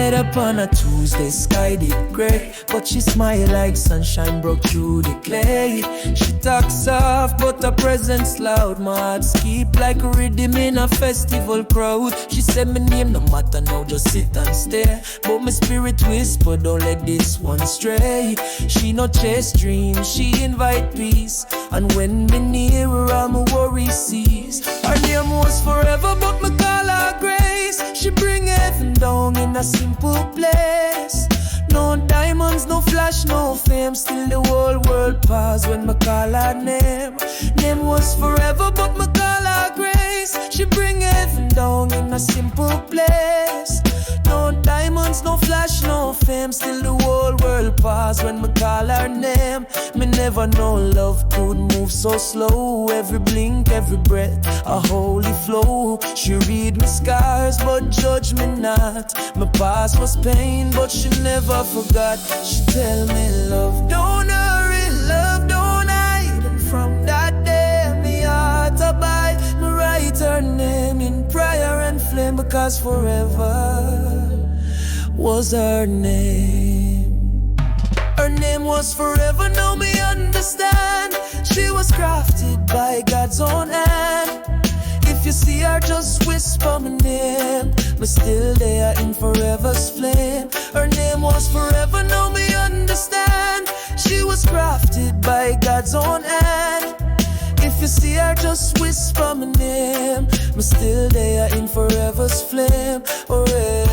met up on a Tuesday, sky did gray, but she smiled like sunshine broke through the clay. She talks soft, but her presence loud. My heart skip like a rhythm in a festival crowd. She said my name no matter now, just sit and stare. But my spirit whisper, don't let this one stray. She no chase dreams, she invite peace. And when me near her, all my worries cease. Her name was forever, but me call her grace. She bring heaven down in a simple place. No diamonds, no flash, no fame. Still the whole world pause when me call her name. Name was forever, but me call her grace. She bring heaven down in a simple place. No diamonds, no flash, no fame. Still the whole world pause when me call her name. Me never know love could move so slow. Every blink, every breath, a holy flow. She read me scars, but judge me not. My past was pain, but she never forgot. She tell me love, don't hurry, love, don't hide. And from that day, me heart abide. Me write her name in prayer and flame, because forever was her name. Her name was forever, now me understand. She was crafted by God's own hand. If you see her, just whisper my name. Me still there in forever's flame. Her name was forever, now me understand. She was crafted by God's own hand. If you see her, just whisper my name. Me still there in forever's flame. Forever.